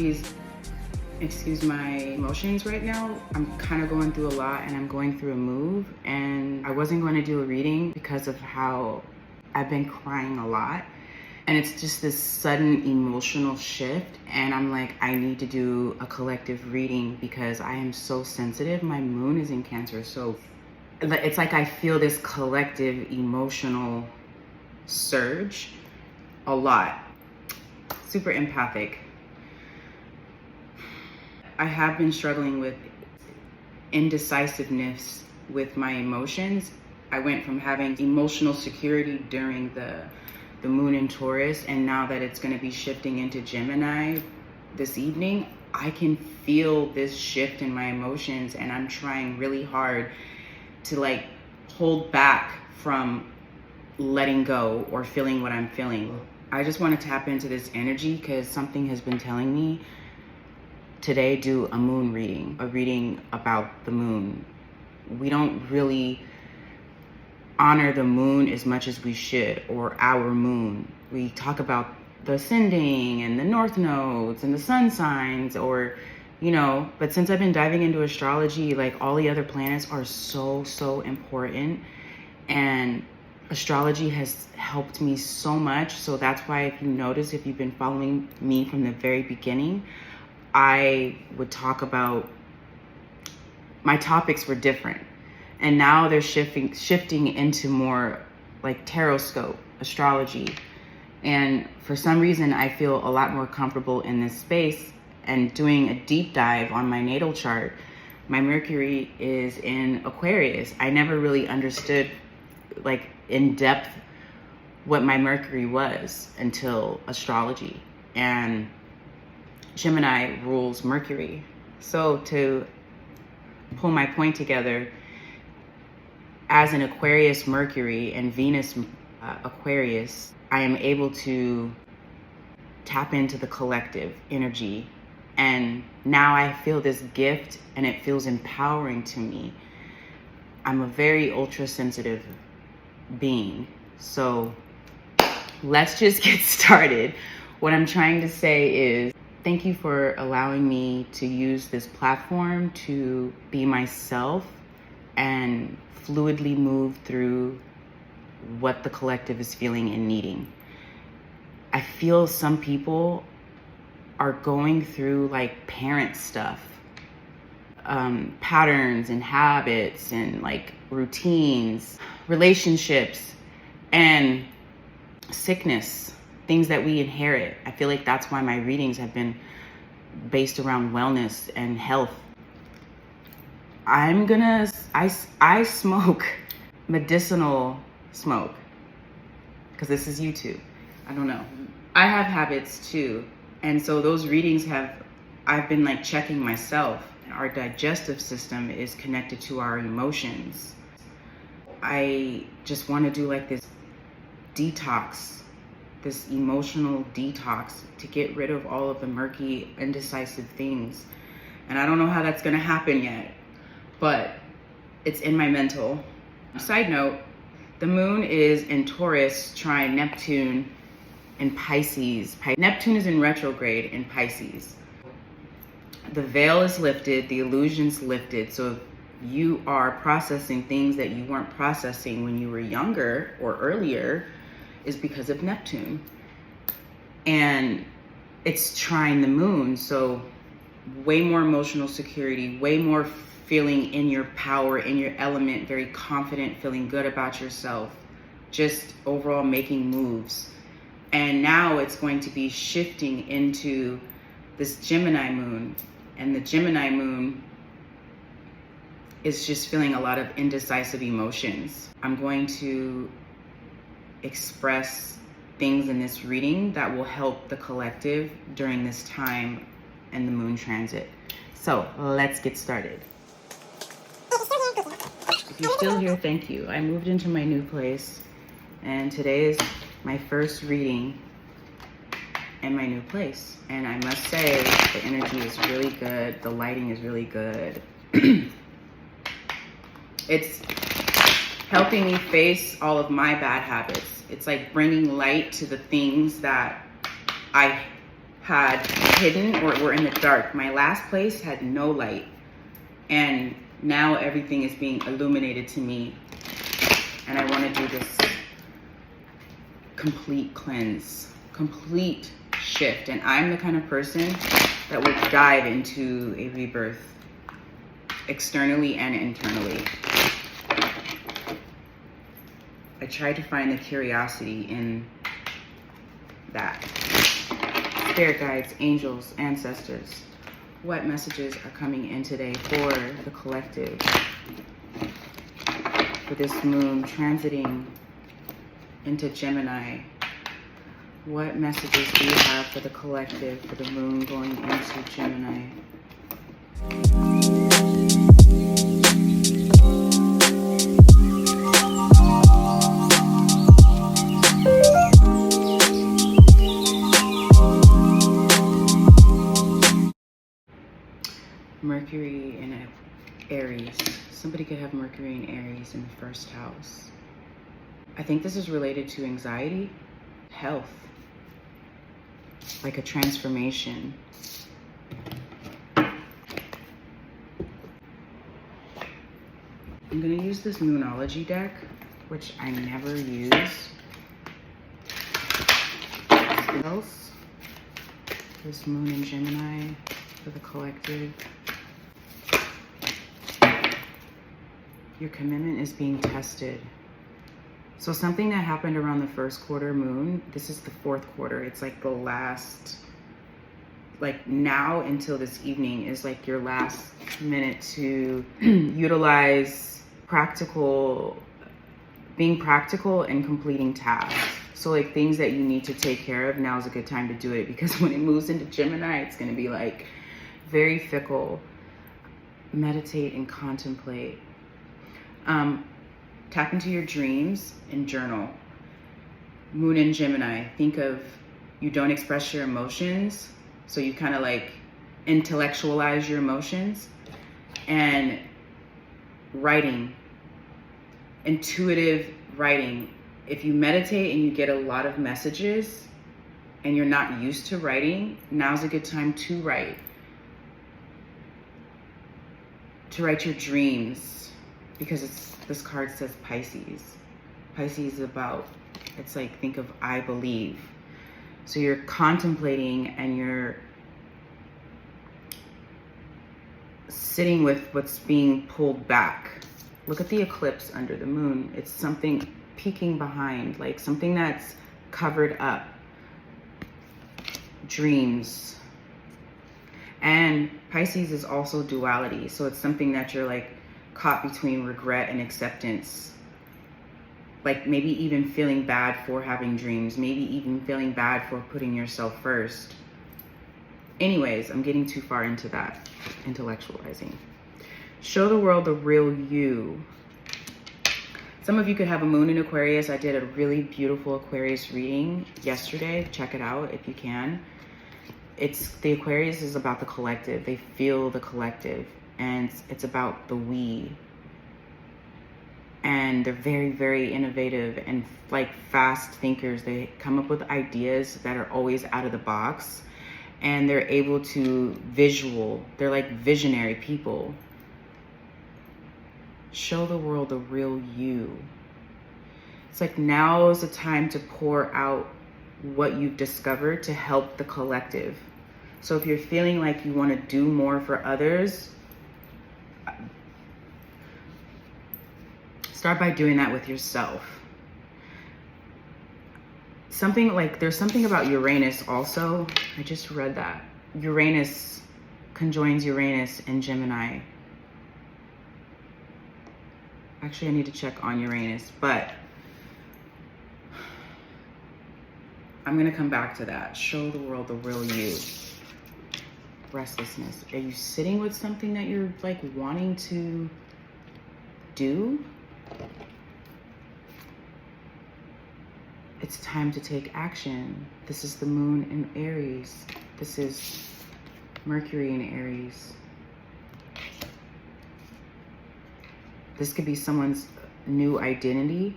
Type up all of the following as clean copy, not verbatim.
Please excuse my emotions right now. I'm kind of going through a lot and I'm going through a move, and I wasn't going to do a reading because of how I've been crying a lot. And it's just this sudden emotional shift, and I'm like, I need to do a collective reading because I am so sensitive. My moon is in Cancer, so it's like I feel this collective emotional surge a lot. Super empathic. I have been struggling with indecisiveness with my emotions. I went from having emotional security during the moon in Taurus, and now that it's going to be shifting into Gemini this evening, I can feel this shift in my emotions, and I'm trying really hard to like hold back from letting go or feeling what I'm feeling. I just want to tap into this energy because something has been telling me today, do a moon reading, a reading about the moon. We don't really honor the moon as much as we should, or our moon. We talk about the ascending and the north nodes and the sun signs, or, you know, but since I've been diving into astrology, like all the other planets are so important, and astrology has helped me so much. So that's why, if you notice, if you've been following me from the very beginning, I would talk about, my topics were different, and now they're shifting into more like tarot scope astrology. And for some reason, I feel a lot more comfortable in this space and doing a deep dive on my natal chart. My Mercury is in Aquarius. I never really understood like in depth what my Mercury was until astrology. And Gemini rules Mercury. So to pull my point together, as an Aquarius Mercury and Venus Aquarius, I am able to tap into the collective energy. And now I feel this gift and it feels empowering to me. I'm a very ultra sensitive being. So let's just get started. What I'm trying to say is, thank you for allowing me to use this platform to be myself and fluidly move through what the collective is feeling and needing. I feel some people are going through like parent stuff, patterns and habits and like routines, relationships and sickness, things that we inherit. I feel like that's why my readings have been based around wellness and health. I smoke medicinal smoke because this is YouTube. I don't know. I have habits too. And so those readings I've been like checking myself. Our digestive system is connected to our emotions. I just want to do like this detox, this emotional detox to get rid of all of the murky, indecisive things. And I don't know how that's going to happen yet, but it's in my mental. Side note, the moon is in Taurus trine Neptune in Pisces. Neptune is in retrograde in Pisces. The veil is lifted, the illusion's lifted. So if you are processing things that you weren't processing when you were younger or earlier, is because of Neptune. And it's trine the moon, so way more emotional security, way more feeling in your power, in your element, very confident, feeling good about yourself, just overall making moves. And now it's going to be shifting into this Gemini moon, and the Gemini moon is just feeling a lot of indecisive emotions. I'm going to express things in this reading that will help the collective during this time and the moon transit. So let's get started. If you're still here, thank you. I moved into my new place, and today is my first reading in my new place. And I must say, the energy is really good. The lighting is really good. It's helping me face all of my bad habits. It's like bringing light to the things that I had hidden or were in the dark. My last place had no light. And now everything is being illuminated to me. And I want to do this complete cleanse, complete shift. And I'm the kind of person that will dive into a rebirth externally and internally. I try to find the curiosity in that. Spirit guides, angels, ancestors, what messages are coming in today for the collective? For this moon transiting into Gemini, what messages do you have for the collective, for the moon going into Gemini? Mercury in Aries. Somebody could have Mercury in Aries in the first house. I think this is related to anxiety, health, like a transformation. I'm going to use this Moonology deck, which I never use. What else? This moon in Gemini for the collective. Your commitment is being tested. So something that happened around the first quarter moon, this is the fourth quarter. It's like the last, like now until this evening is like your last minute to utilize being practical and completing tasks. So like things that you need to take care of, now is a good time to do it, because when it moves into Gemini, it's gonna be like very fickle. Meditate and contemplate. Tap into your dreams and journal. Moon in Gemini, think of, you don't express your emotions, so you kind of like intellectualize your emotions. And writing, intuitive writing. If you meditate and you get a lot of messages and you're not used to writing, now's a good time to write. To write your dreams, because this card says Pisces. Pisces is about, it's like, think of I believe. So you're contemplating and you're sitting with what's being pulled back. Look at the eclipse under the moon. It's something peeking behind, like something that's covered up. Dreams. And Pisces is also duality. So it's something that you're like caught between regret and acceptance. Like maybe even feeling bad for having dreams, maybe even feeling bad for putting yourself first. Anyways, I'm getting too far into that. Intellectualizing. Show the world the real you. Some of you could have a moon in Aquarius. I did a really beautiful Aquarius reading yesterday. Check it out if you can. The Aquarius is about the collective. They feel the collective, and it's about the we. And they're very, very innovative and like fast thinkers. They come up with ideas that are always out of the box, and they're able to they're like visionary people. Show the world the real you. It's like now is the time to pour out what you've discovered to help the collective. So if you're feeling like you want to do more for others, start by doing that with yourself. There's something about Uranus also. I just read that. Uranus conjoins Uranus and Gemini. Actually, I need to check on Uranus, but I'm going to come back to that. Show the world the real you. Restlessness. Are you sitting with something that you're like wanting to do? It's time to take action. This is the moon in Aries. This is Mercury in Aries. This could be someone's new identity.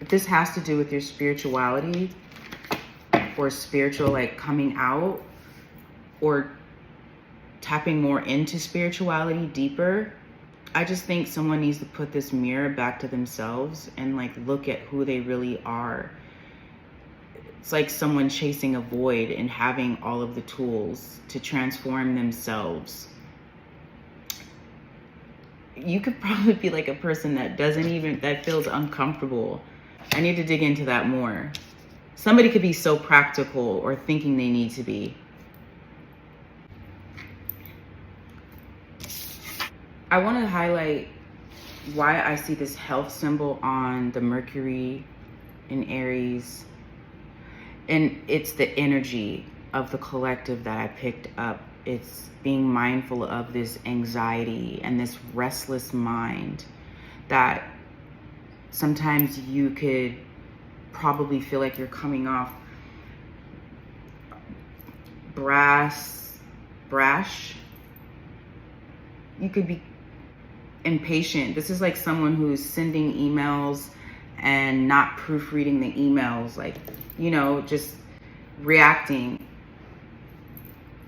If this has to do with your spirituality or spiritual like coming out, or tapping more into spirituality deeper. I just think someone needs to put this mirror back to themselves and like look at who they really are. It's like someone chasing a void and having all of the tools to transform themselves. You could probably be like a person that that feels uncomfortable. I need to dig into that more. Somebody could be so practical or thinking they need to be. I want to highlight why I see this health symbol on the Mercury in Aries. And it's the energy of the collective that I picked up. It's being mindful of this anxiety and this restless mind that sometimes you could probably feel like you're coming off brash. You could be impatient. This is like someone who's sending emails and not proofreading the emails, like, you know, just reacting.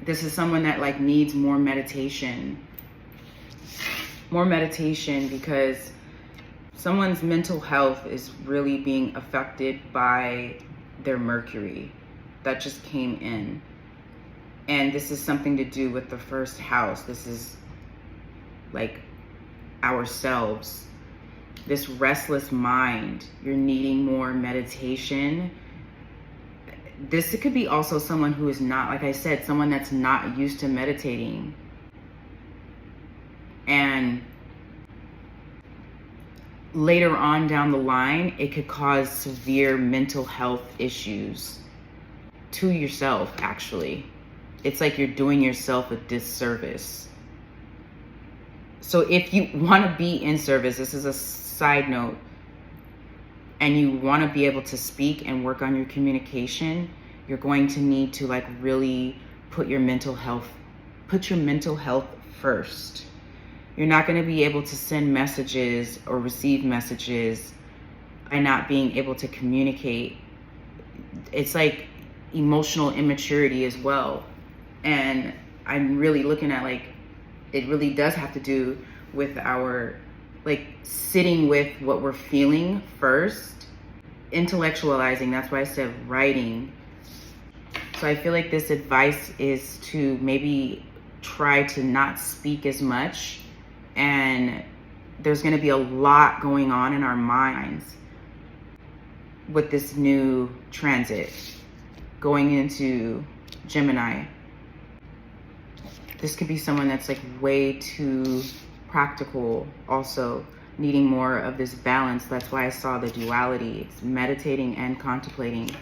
This is someone that like needs more meditation because someone's mental health is really being affected by their Mercury that just came in. And this is something to do with the first house. This is like ourselves. This restless mind, you're needing more meditation. This could be also someone who is not, like I said, someone that's not used to meditating. And later on down the line, it could cause severe mental health issues to yourself, actually. It's like you're doing yourself a disservice. So if you want to be in service, this is a side note, and you want to be able to speak and work on your communication, you're going to need to like really put your mental health first. You're not going to be able to send messages or receive messages by not being able to communicate. It's like emotional immaturity as well. And I'm really looking at like, it really does have to do with our like sitting with what we're feeling first. Intellectualizing, that's why I said writing. So I feel like this advice is to maybe try to not speak as much. And there's going to be a lot going on in our minds with this new transit going into Gemini. This could be someone that's like way too practical, also needing more of this balance. That's why I saw the duality. It's meditating and contemplating.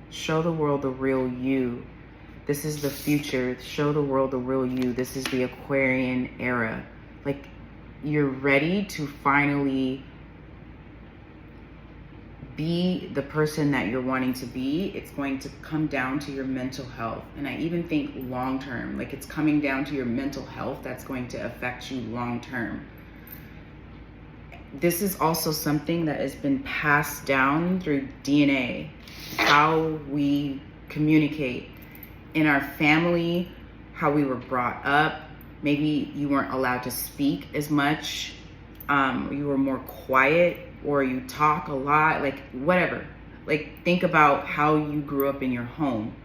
Show the world the real you. This is the future. Show the world the real you. This is the Aquarian era. Like, you're ready to finally be the person that you're wanting to be. It's going to come down to your mental health. And I even think long term, like it's coming down to your mental health that's going to affect you long term. This is also something that has been passed down through DNA, how we communicate in our family, how we were brought up. Maybe you weren't allowed to speak as much, you were more quiet, or you talk a lot, like whatever. Like think about how you grew up in your home.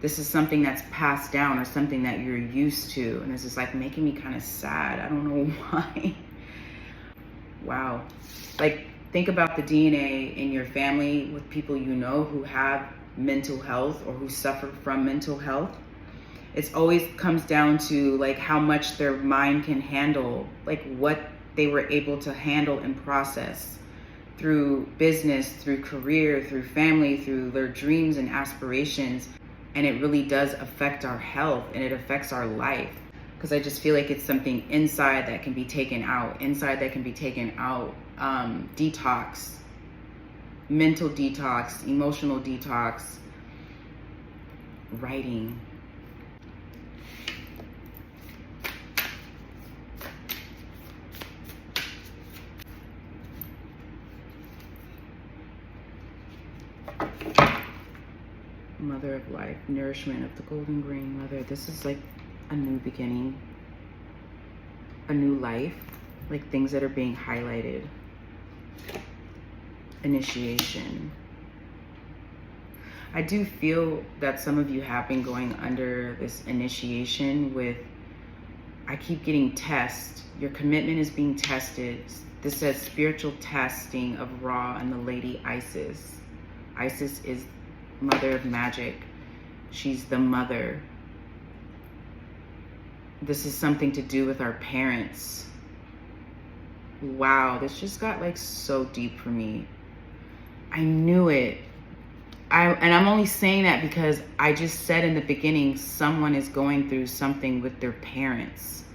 This is something that's passed down or something that you're used to. And this is like making me kind of sad. I don't know why. Wow. Like think about the DNA in your family with people you know who have mental health or who suffer from mental health. It's always comes down to like how much their mind can handle, like what they were able to handle and process through business, through career, through family, through their dreams and aspirations. And it really does affect our health and it affects our life. Because I just feel like it's something inside that can be taken out, detox, mental detox, emotional detox, writing. Mother of life, nourishment of the golden grain mother. This is like a new beginning, a new life, like things that are being highlighted. Initiation. I do feel that some of you have been going under this initiation with, I keep getting tests. Your commitment is being tested. This says spiritual testing of Ra and the Lady Isis. Isis is mother of magic. She's the mother. This is something to do with our parents. Wow, this just got like so deep for me. I knew it. And I'm only saying that because I just said in the beginning, someone is going through something with their parents.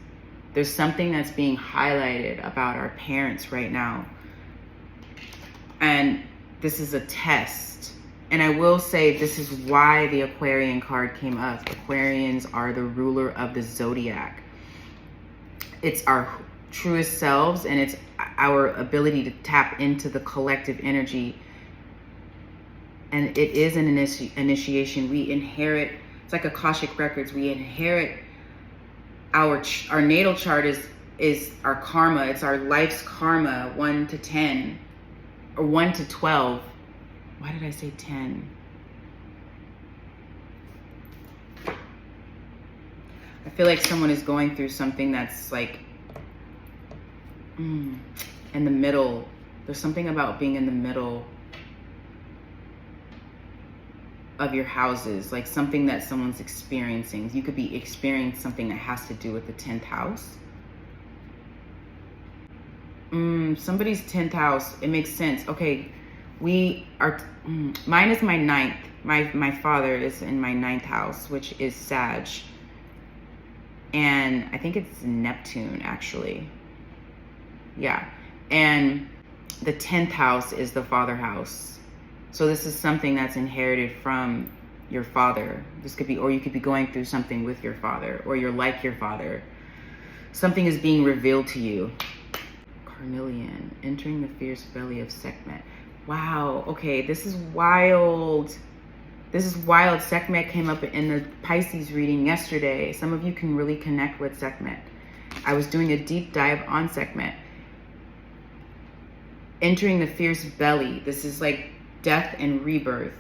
There's something that's being highlighted about our parents right now. And this is a test. And I will say this is why the Aquarian card came up. Aquarians are the ruler of the zodiac. It's our truest selves, and it's our ability to tap into the collective energy. And it is an initiation. We inherit, it's like Akashic Records. We inherit our natal chart is our karma. It's our life's karma, 1 to 10 or 1 to 12. Why did I say 10? I feel like someone is going through something that's like in the middle. There's something about being in the middle of your houses, like something that someone's experiencing. You could be experiencing something that has to do with the 10th house. Somebody's 10th house. It makes sense. Okay, we are, mine is my 9th. My father is in my 9th house, which is Sag. And I think it's Neptune, actually. Yeah. And the 10th house is the father house. So this is something that's inherited from your father. This could be, or you could be going through something with your father, or you're like your father. Something is being revealed to you. Carnelian, entering the fierce belly of Sekhmet. Wow, okay, this is wild. This is wild. Sekhmet came up in the Pisces reading yesterday. Some of you can really connect with Sekhmet. I was doing a deep dive on Sekhmet. Entering the fierce belly. This is like death and rebirth.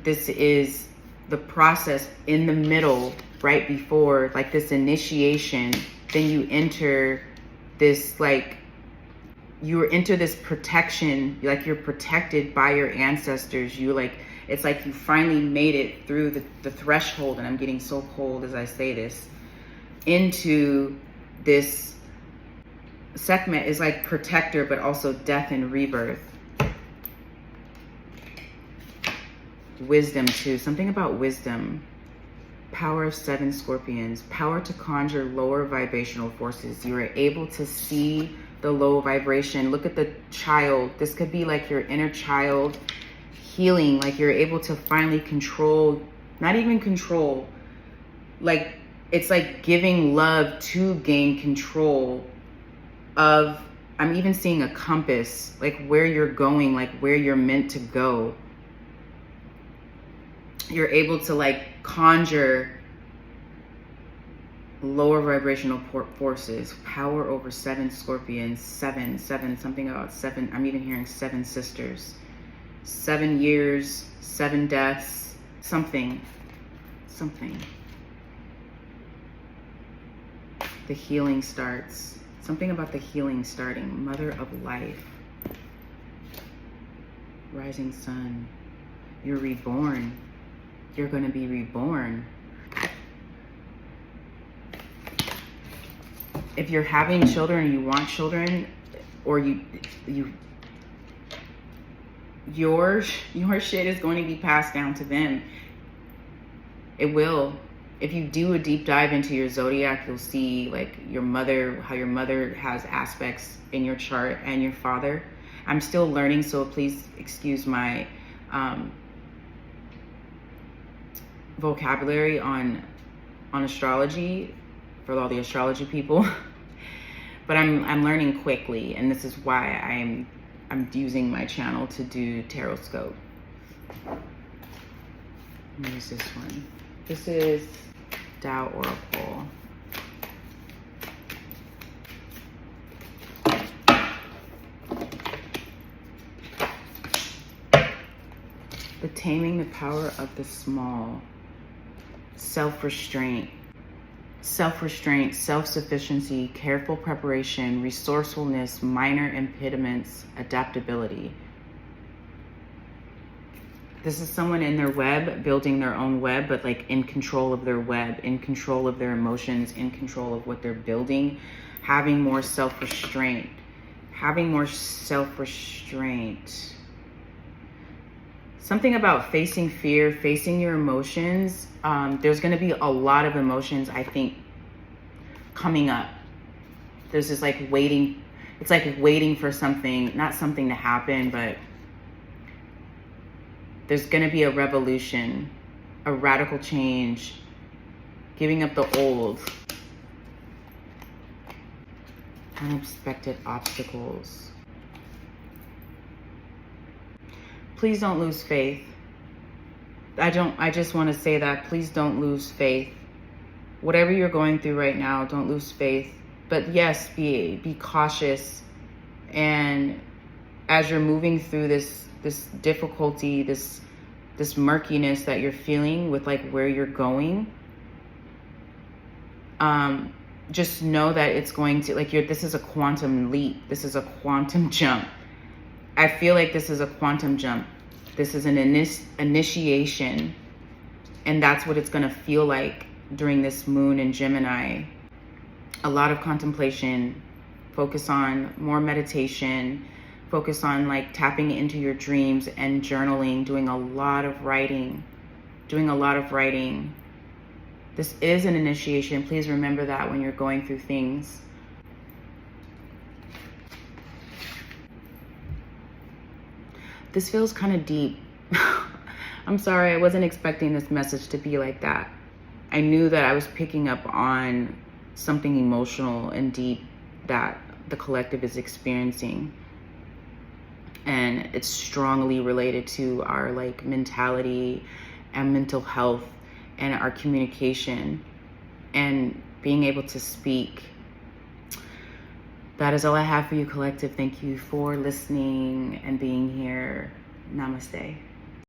This is the process in the middle, right before, like this initiation. Then you enter this, like, you enter this protection, like you're protected by your ancestors. You like, it's like you finally made it through the threshold, and I'm getting so cold as I say this, into this. Sekhmet is like protector, but also death and rebirth. Wisdom too, something about wisdom. Power of 7 scorpions, power to conjure lower vibrational forces. You are able to see the low vibration. Look at the child. This could be like your inner child healing, like you're able to finally control, not even control, like it's like giving love to gain control of, I'm even seeing a compass, like where you're going, like where you're meant to go. You're able to like conjure lower vibrational forces. Power over 7 scorpions. 7, something about 7. I'm even hearing 7 sisters. 7 years, 7 deaths, something. The healing starts. Something about the healing starting. Mother of life. Rising sun. You're reborn. You're going to be reborn. If you're having children or you want children, or your shit is going to be passed down to them. It will. If you do a deep dive into your zodiac, you'll see like your mother, how your mother has aspects in your chart, and your father. I'm still learning, so please excuse my vocabulary on astrology for all the astrology people. But I'm learning quickly, and this is why I'm using my channel to do tarot scope. What is this one? This is Tao Oracle. The taming the power of the small. Self-restraint. Self-restraint, self-sufficiency, careful preparation, resourcefulness, minor impediments, adaptability. This is someone in their web, building their own web, but like in control of their web, in control of their emotions, in control of what they're building, having more self-restraint, having more self-restraint. Something about facing fear, facing your emotions. There's going to be a lot of emotions, I think, coming up. There's this like waiting. It's like waiting for something, not something to happen, but there's going to be a revolution, a radical change, giving up the old. Unexpected obstacles. Please don't lose faith. I just want to say that, please don't lose faith. Whatever you're going through right now, don't lose faith. But yes, be cautious. And as you're moving through this difficulty, this murkiness that you're feeling with like where you're going, just know that it's going to, like, this is a quantum leap. This is a quantum jump. I feel like this is a quantum jump. This is an initiation. And that's what it's going to feel like during this moon in Gemini. A lot of contemplation, focus on more meditation, focus on like tapping into your dreams and journaling, doing a lot of writing. This is an initiation. Please remember that when you're going through things. This feels kind of deep. I'm sorry, I wasn't expecting this message to be like that. I knew that I was picking up on something emotional and deep that the collective is experiencing. And it's strongly related to our like mentality and mental health and our communication and being able to speak. That is all I have for you, collective. Thank you for listening and being here. Namaste.